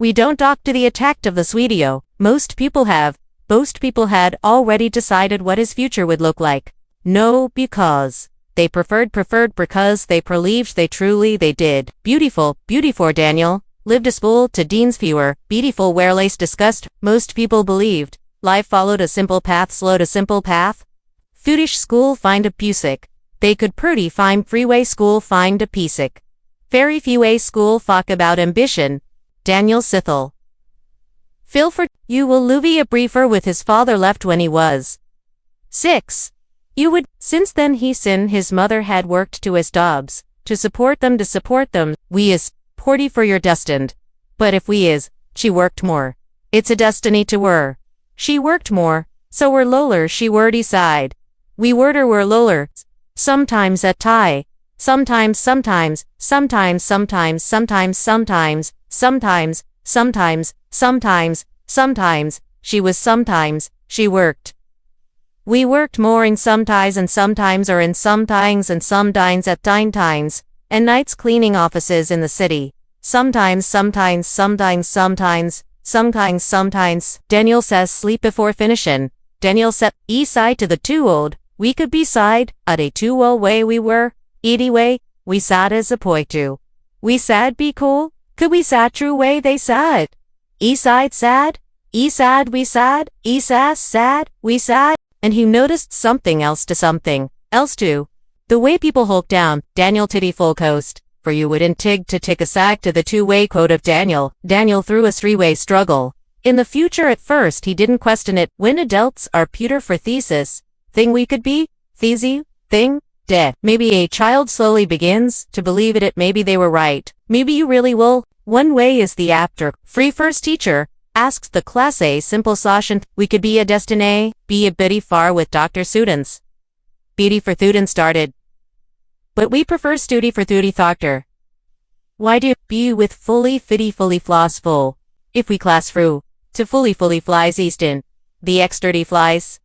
We don't talk to the attack of the video. Most people have. Most people had already decided what his future would look like. No, because they preferred because they believed they did. Beautiful Daniel. Lived a spool to Dean's fewer. Beautiful where lace discussed. Most people believed. Life followed a simple path, slowed a simple path. Foodish school find a pusic. They could pretty find freeway school find a piesic. Very few a school fuck about ambition. Daniel Sithel. Philford, you will Louis a briefer with his father left when he was 6. You would, since then his mother had worked to his dobs, to support them. We is, porty for your destined. But if we is, she worked more. It's a destiny to were. She worked more, so we're lower she were decide. We worder were lower. Sometimes at tie. Sometimes, she worked. We worked more in some ties and sometimes or in some tines and some dines at dine times, and nights cleaning offices in the city. Sometimes. Daniel says sleep before finishing. Daniel said, side to the too old, we could be side, at a too well way we were. Anyway, we sad as a poi too. We sad be cool, could we sad true way they sad. Side sad, sad we sad, sad, we sad. And he noticed something else too. The way people hulk down, Daniel titty full coast, for you wouldn't tig to tick a sag to the two-way quote of Daniel through a three-way struggle. In the future at first he didn't question it, when adults are pewter for thesis, thing we could be, thesis, thing, de. Maybe a child slowly begins to believe it, maybe they were right, maybe you really will. One way is the after, free first teacher, asks the class a simple session, we could be a destiny, be a bitty far with Dr. Students. Beauty for students started. But we prefer studi for duty doctor. Why do be with fully floss full? If we class through, to fully flies easton. The extrady flies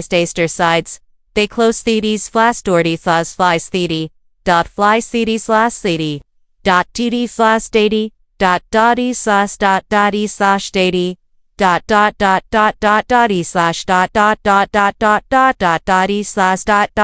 taster sides. They close thedes flas dorty thas flies thedi. Dot flies thedes last thedi. Dot td flas dati. Dot dotty slash dot dotty slash dati. Dot dotty slash dot dotty slash dotty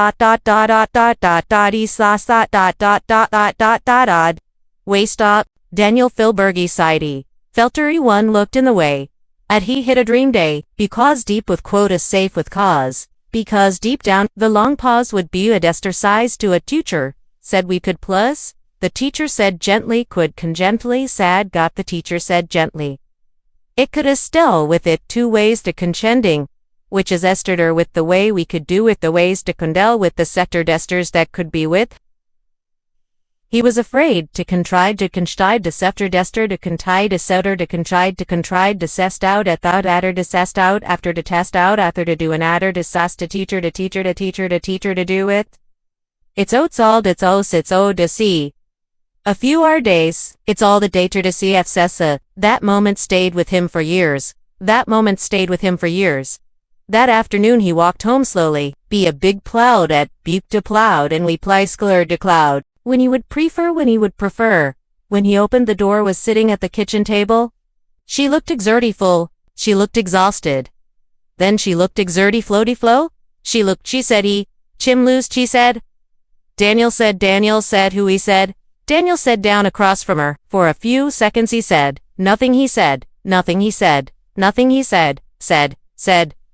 slash dot. Way stop. Daniel Philbergy sidey. Feltery one looked in the way. At he hit a dream day, because deep with quote is safe with cause. Because deep down, the long pause would be a exercise to a teacher. Said we could plus. The teacher said gently could congently sad got the teacher said gently. It could still with it two ways to contending, which is esterder with the way we could do with the ways to condel with the sector desters that could be with. He was afraid to contrive to constide to sefter dester to contide to setter to contride to sest out at thought adder to sest out after to test out after to do an adder to sast to teacher to teacher to teacher to teacher to do it. It's oats all it's o to see. A few are days, it's all the dater to see fsessa. That moment stayed with him for years. That afternoon he walked home slowly, be a big cloud at beep to plowed and we plyscler to cloud. When he would prefer. When he opened the door was sitting at the kitchen table. She looked exertiful, she looked exhausted. Then she looked exerty floaty flow. She said he, chim lose she said. Daniel said who he said. Daniel said down across from her. For a few seconds he said, nothing he said.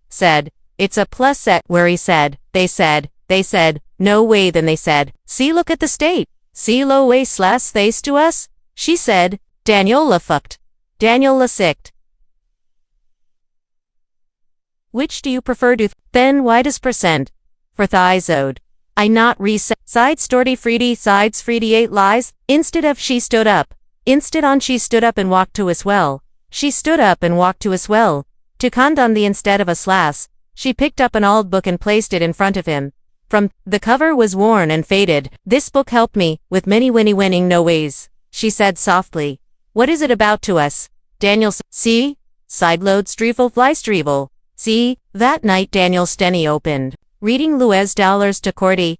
Said. It's a plus set where he said, they said, no way then they said, see look at the state. See low way slash thays to us. She said, Daniel la fucked. Daniel la sicked. Which do you prefer to then why does percent? For thighs owed. I not reset. Sides storty freedy sides freedy 8 lies. Instead of she stood up. Instead on she stood up and walked to us well. She stood up and walked to us well. To condon the instead of a slash. She picked up an old book and placed it in front of him. The cover was worn and faded. This book helped me, with many winning no ways. She said softly. What is it about to us? Daniel see? Sideload strevel fly strevel. See? That night Daniel Stenny opened. Reading Louis Dollars to Cordy.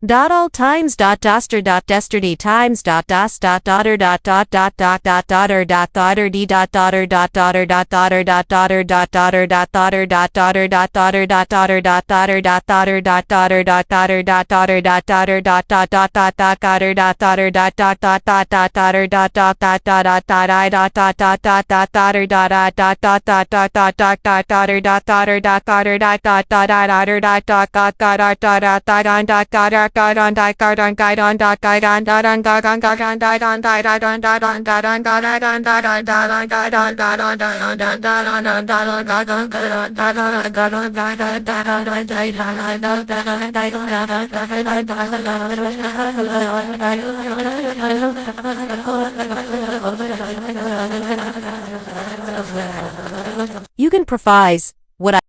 All times doster desterdy times das daughter daughter d daughter daughter daughter daughter daughter daughter daughter daughter daughter daughter daughter daughter You can provide what I